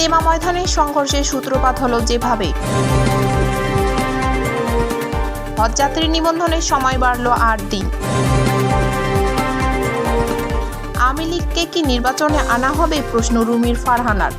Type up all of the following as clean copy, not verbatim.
ইজতেমা ময়দানে সংঘর্ষের সূত্রপাত হলো যেভাবে হজযাত্রী নিবন্ধনের সময় বাড়ল ৮ দিন। আওয়ামী লীগকে কি নির্বাচনে আনা হবে, প্রশ্ন রুমির ফারহানার।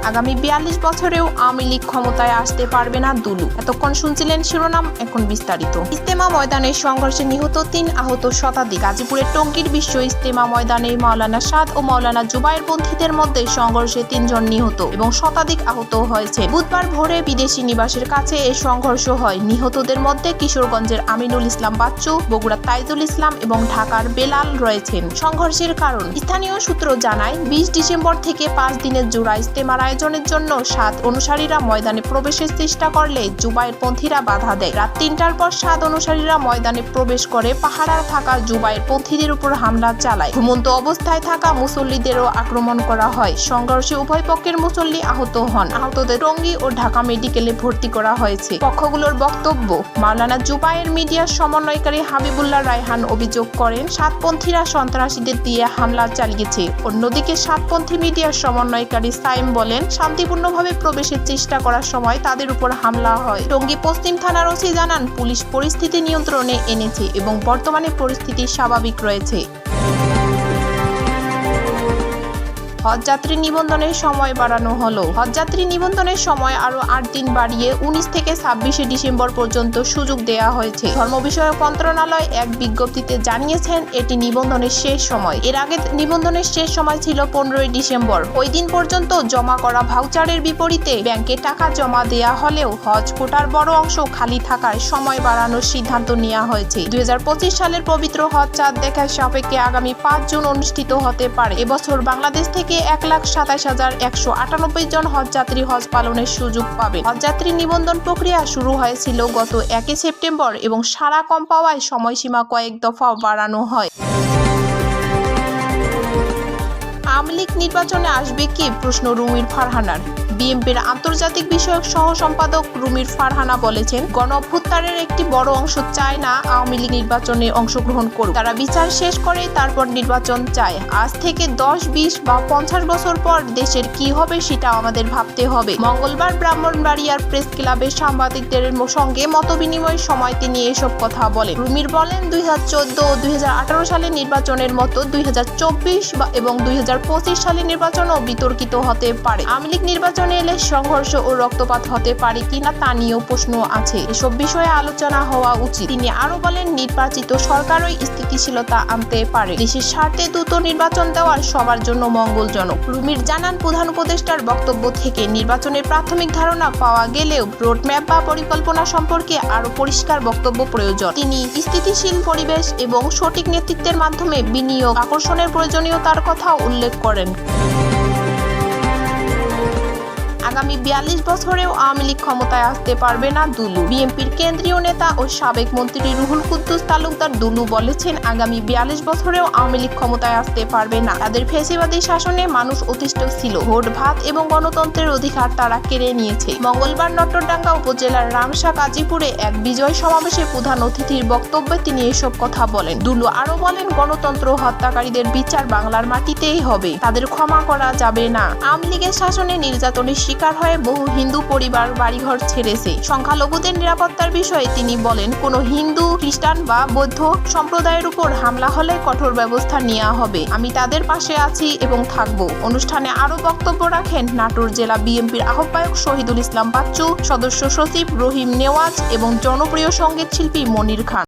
আগামী ৪২ বছরেও আওয়ামী লীগ ক্ষমতায় আসতে পারবে না দুলু। এতক্ষণ শুনছিলেন শিরোনাম, এখন বিস্তারিত। ইজতেমা ময়দানের সংঘর্ষে নিহত ৩, আহত শতাধিক। গাজীপুরের টঙ্গীর বিশ্ব ইজতেমা ময়দানে মাওলানা সাদ ও মাওলানা জুবায়ের পন্থীদের মধ্যে সংঘর্ষে ৩ জন নিহত এবং শতাধিক আহত হয়েছে। বুধবার ভোরে বিদেশি নিবাসের কাছে এই সংঘর্ষ হয়। নিহতদের মধ্যে কিশোরগঞ্জের আমিনুল ইসলাম বাচ্চু, বগুড়ার তাইজুল ইসলাম এবং ঢাকার বেলাল রয়েছেন। সংঘর্ষের কারণ স্থানীয় সূত্র জানায়, ২০ ডিসেম্বর থেকে 5 দিনের জোড়া ইজতেমার আয়োজনের জন্য সাদ অনুসারীরা ময়দানে প্রবেশের চেষ্টা করলে জুবায়ের পন্থীরা বাধা দেয়। রাত ৩টার পর সাদ অনুসারীরা ময়দানে প্রবেশ করে পাহারায় থাকা জুবায়ের পন্থীদের উপর হামলা চালায়। ঘুমন্ত অবস্থায় থাকা মুসল্লিদেরও আক্রমণ করা হয়। সংঘর্ষে উভয় পক্ষের মুসল্লি আহত হন। আহতদের টঙ্গী ও ঢাকা মেডিকেলে ভর্তি করা হয়েছে। পক্ষগুলোর বক্তব্য, মাওলানা জুবায়ের মিডিয়ার সমন্বয়কারী হাবিবুল্লাহ রায়হান অভিযোগ করেন, সাতপন্থীরা সন্ত্রাসীদের দিয়ে হামলা চালিয়েছে। অন্যদিকে সাতপন্থী মিডিয়ার সমন্বয়কারী সাইম বলেন, শান্তিপূর্ণভাবে প্রবেশের চেষ্টা করার সময় তাদের উপর হামলা হয়। টঙ্গী পশ্চিম থানার ওসি জানান, পুলিশ পরিস্থিতি নিয়ন্ত্রণে এনেছে এবং বর্তমানে পরিস্থিতি স্বাভাবিক রয়েছে। হজযাত্রী নিবন্ধনের সময় বাড়ানো হলো। হজযাত্রী নিবন্ধনের সময় আরো ৮ দিন বাড়িয়ে ১৯ থেকে ২৬ ডিসেম্বর পর্যন্ত সুযোগ দেওয়া হয়েছে। ধর্ম বিষয়ক মন্ত্রণালয় এক বিজ্ঞপ্তিতে জানিয়েছেন, এটি নিবন্ধনের শেষ সময়। এর আগে নিবন্ধনের শেষ সময় ছিল ১৫ ডিসেম্বর। ওই দিন পর্যন্ত জমা করা ভাউচারের বিপরীতে ব্যাংকে টাকা জমা দেয়া হলেও হজ কোটার বড় অংশ খালি থাকায় সময় বাড়ানোর সিদ্ধান্ত নেওয়া হয়েছে। ২০২৫ সালের পবিত্র হজ চাঁদ দেখার সাপেক্ষে আগামী ৫ জুন অনুষ্ঠিত হতে পারে। এবছর বাংলাদেশ থেকে ১,২৭,১৯৮ জন হজযাত্রী হজ পালনের সুযোগ পাবে। হজযাত্রী নিবন্ধন প্রক্রিয়া শুরু হয়েছিল গত ১ সেপ্টেম্বর এবং সাড়া কম পাওয়ায় সময়সীমা কয়েক দফা বাড়ানো হয়। আওয়ামী লীগ নির্বাচনে আসবে কি, প্রশ্ন রুমির ফারহানার। বিএনপির আন্তর্জাতিক বিষয়ক সহ সম্পাদক রুমির ফারহানা বলেছেন, গণ অভ্যুত্থানের একটি বড় অংশ চায় না আওয়ামী লীগ নির্বাচনে অংশগ্রহণ করুক। তারা বিচার শেষ করে তারপর নির্বাচন চায়। আজ থেকে ১০, ২০ বা ৫০ বছর পর দেশের কি হবে সেটা আমাদের ভাবতে হবে। মঙ্গলবার ব্রাহ্মণবাড়িয়ার প্রেস ক্লাবের সাংবাদিকদের সঙ্গে মতবিনিময়ের সময় তিনি এসব কথা বলেন। রুমির বলেন, ২০১৪ ও ২০১৮ সালের নির্বাচনের মতো ২০২৪ এবং ২০২৫ সালের নির্বাচনও বিতর্কিত হতে পারে। আওয়ামী লীগ নির্বাচনে এলে সংঘর্ষ ও রক্তপাত হতে পারে কিনা তা নিয়েও প্রশ্ন আছে। এসব বিষয়ে আলোচনা হওয়া উচিত। তিনি আরো বলেন, নির্বাচিত সরকারই স্থিতিশীলতা আনতে পারে। দেশের স্বার্থে দ্রুত নির্বাচন দেওয়ার সবার জন্য মঙ্গলজনক। রুমির জানান, প্রধান উপদেষ্টার বক্তব্য থেকে নির্বাচনের প্রাথমিক ধারণা পাওয়া গেলেও রোডম্যাপ বা পরিকল্পনা সম্পর্কে আরো পরিষ্কার বক্তব্য প্রয়োজন। তিনি স্থিতিশীল পরিবেশ এবং সঠিক নেতৃত্বের মাধ্যমে বিনিয়োগ আকর্ষণের প্রয়োজনীয়তার কথা উল্লেখ করেন। আগামী ৪২ বছরেও আওয়ামী লীগ ক্ষমতায় আসতে পারবে না দুলু। বিএনপির কেন্দ্রীয় নেতা ও সাবেক মন্ত্রী রুহুল কুদ্দুস তালুকদার দুলু বলেছেন, আগামী ৪২ বছরেও আওয়ামী লীগ ক্ষমতায় আসতে পারবে না। তাদের ফ্যাসিবাদী শাসনে মানুষ অতিষ্ঠ ছিল। ভোট, ভাত এবং গণতন্ত্রের অধিকার তারা কেড়ে নিয়েছে। মঙ্গলবার নটরডাঙ্গা উপজেলার রামশা গাজীপুরে এক বিজয় সমাবেশে প্রধান অতিথির বক্তব্যে তিনি এসব কথা বলেন। দুলু আরো বলেন, গণতন্ত্র হত্যাকারীদের বিচার বাংলার মাটিতেই হবে। তাদের ক্ষমা করা যাবে না। আওয়ামী লীগের শাসনে নির্যাতনের শিকার হয়ে বহু হিন্দু পরিবার বাড়িঘর ছেড়েছে। সংখ্যালঘুদের নিরাপত্তার বিষয়ে তিনি বলেন, কোনো হিন্দু, খ্রিস্টান বা বৌদ্ধ সম্প্রদায়ের উপর হামলা হলে কঠোর ব্যবস্থা নেওয়া হবে। আমি তাদের পাশে আছি এবং থাকব। অনুষ্ঠানে আরো বক্তব্য রাখেন নাটোর জেলা বিএনপির আহ্বায়ক শহীদুল ইসলাম বাচ্চু, সদস্য সচিব রহিম নেওয়াজ এবং জনপ্রিয় সঙ্গীত শিল্পী মনির খান।